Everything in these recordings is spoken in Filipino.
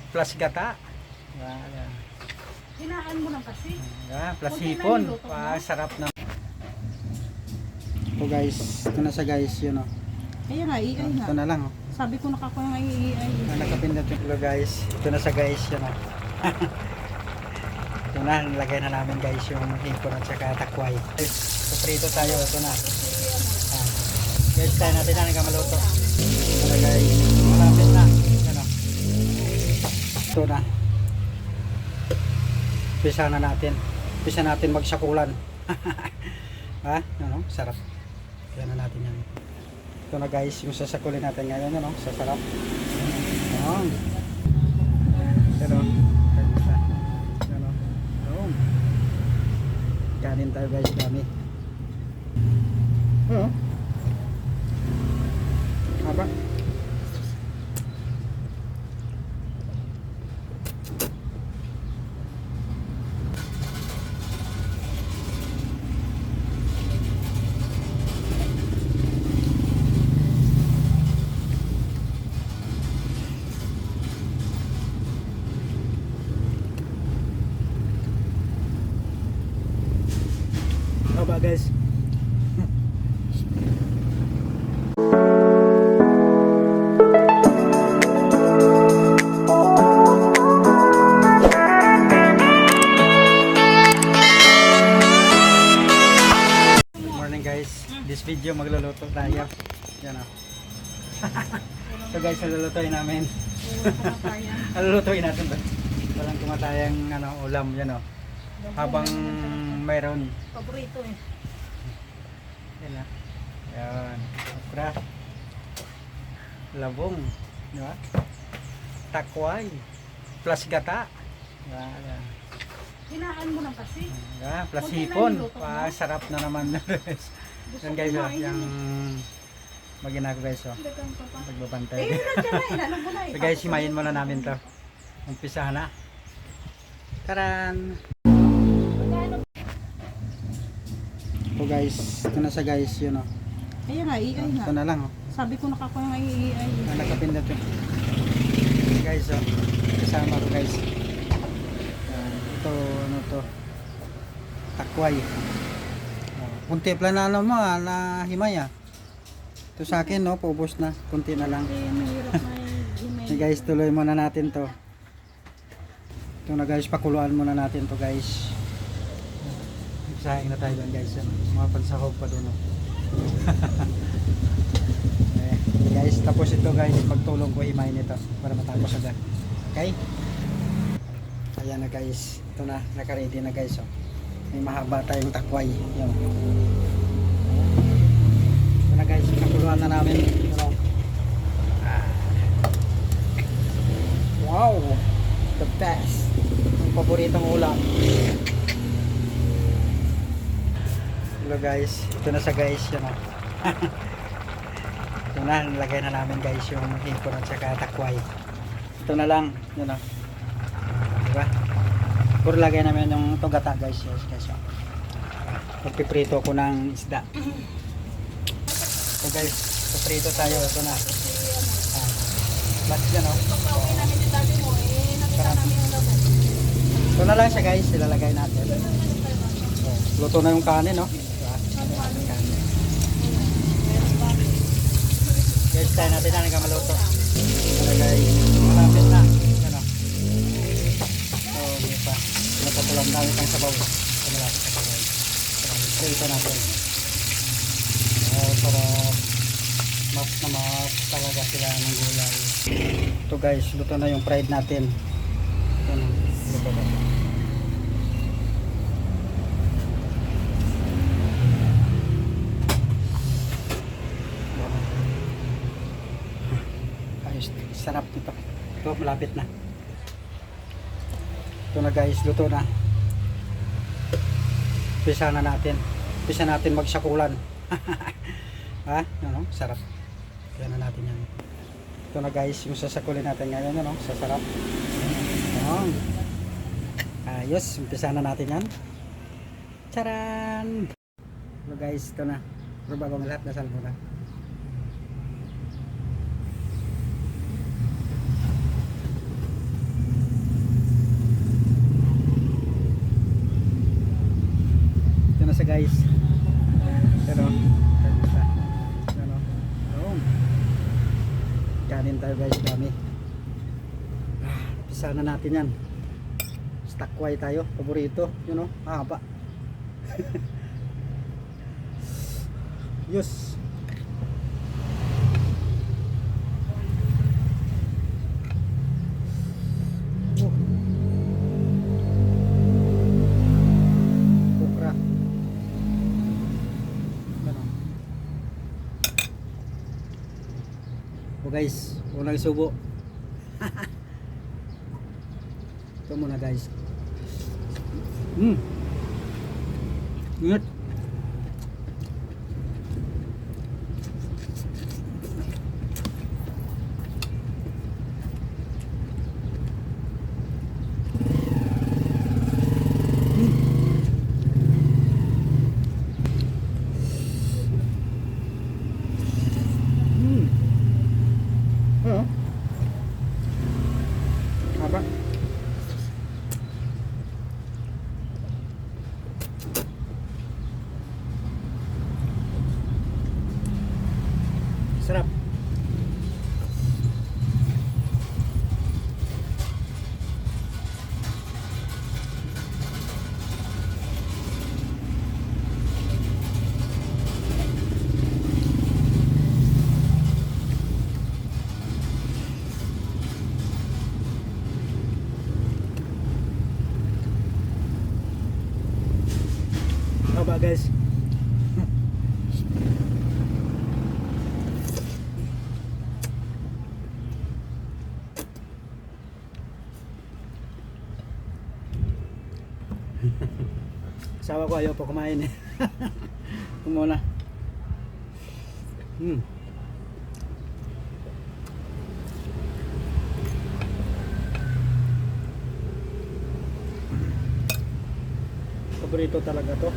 plus gata. Yan. Hinaan mo lang kasi. Yan, plus hipon. Sarap na. Ito guys, ito na sa guys, yun o. Ayan nga, iay nga. Ito na lang o. Sabi ko nakakuha ng iay. Nakapindot yung ito guys. Ito na sa guys, yun o. Ito na, nilagay na namin guys yung hipon at saka takway. Guys, prito tayo, ito na. Guys, tayo natin na nagkamaluto. Ito na guys, malapit na. Yan o. Ito na. Pisa na natin. Pisa natin magsakulan. Ha? Ano? Sarap. Kaya na natin yan. Ito na guys, yung sasakulin natin ngayon. Ano? Sasarap. Ano? Ano? Ano? Ano? Kanin tayo guys, dami. Ano? Haba? Haba guys. Morning guys. This video magluluto tayo. Yan o. So guys, lulutuin namin. Lulutuin natin ba? Walang kumatayang ulam yan o. Habang mayroon. Paborito eh. Yan na. Yan. Okra. Labong. Di ba? Takway. Plus gata. Yan. Hinaan mo lang kasi. Yan. Plus hipon. Sarap na naman. Yan guys. Yung maginagawa guys. Pagbabantay. So guys, himayin muna namin to. Umpisa na. Taran! Ito guys, ito na sa guys, yun o. Ayan nga, iay nga. Ito na lang o. Sabi ko nakakuha ng iay. Nakapindot yun. Guys o, kasama ko guys. Ito, ano to, takway. Kunti plan na mo na himay. Ito sa akin no, paubos na. Kunti na lang. Mahirap na himay. Guys, tuloy muna natin to. Ito na guys, pakuluan muna natin to guys. Sayang na tayo doon guys. Mga pansahog pa doon. Guys, tapos ito guys, magtulong ko himay nito para matapos agad. Okay? Ayan na guys. Ito na, naka-ready na guys. May mahaba tayong takway. Yan. Ito na guys, nakuluan na namin. Wow! The best! Ang paboritong ulam. Hello guys, ito na sa guys, yan o. Ito na, nilagay na namin guys yung hipon at saka takway. Ito na lang, yan o. Diba? Puro lagay namin yung tugata guys. Yes, guys. Magpiprito ko ng isda. So guys, piprito tayo. Ito na. Mas yan o. Ito na lang siya guys, ilalagay natin. Luto na yung kanin, no? Guys, tayo natin na nagkamaluto. Ito guys, malapit na. Ano? So, hindi pa. Napatulang namin pang sabaw. Ito malapit na guys. So, ito natin. Para mas na mas talaga sila ng gulay. Ito guys, luto na yung fried natin. Ito na. Luto na. Sarap nito. Ito malapit na. Ito na guys, luto na. Pisa na natin. Pisa natin magsakulan. Ha? Ano? Sarap. Kaya na natin yan. Ito na guys, yung sasakulin natin ngayon. Ano? Sasarap. Ano? Ayos, umpisa na natin yan. Charan! Hello guys, ito na. Pero bago lahat, nasal muna. guys. Pero, ano, oh. Kanin tayo guys, dami. Pisa na natin yan. Stakway tayo, paborito. Yun o, mahaba. Yes. Oh. Okra. Ano? Oh guys, unang subo. Ito muna guys. Ingat. Ano? Apa? Sarap. Apa guys? Asawa ko ayaw pa kumain eh. Kumuna. Paborito talaga to.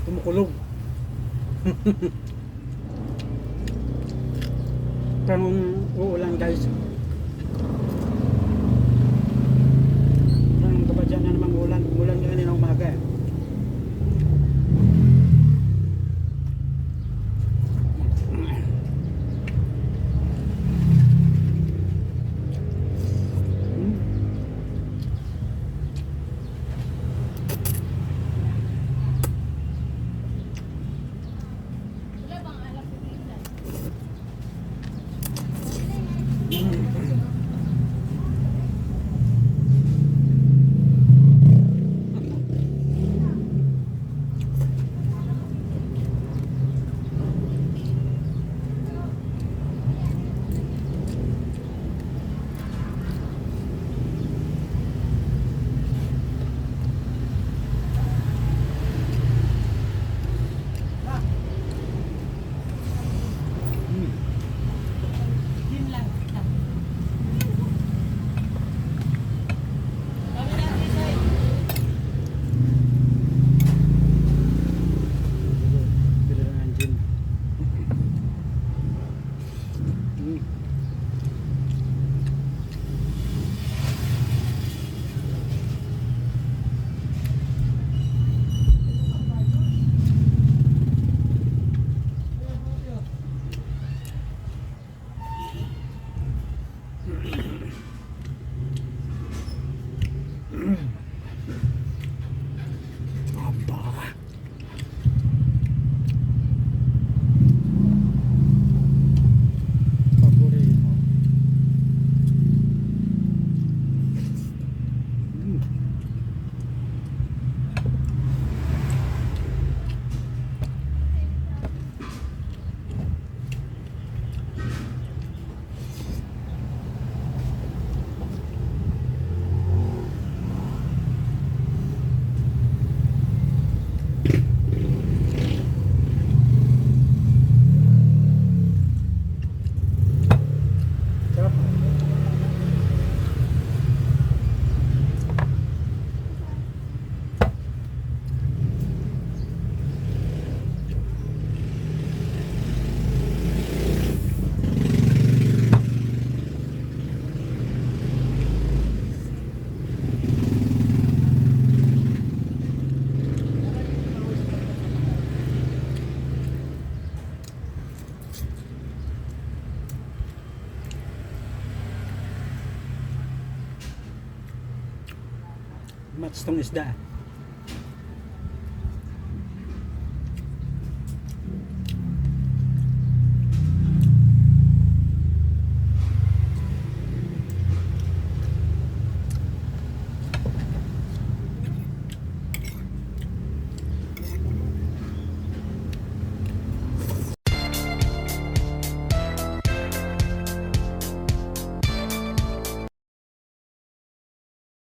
Kumukulog. Parang uulan guys. Parang kabadyan na namang ulan. Umulan nga nila umaga eh. much tong isda.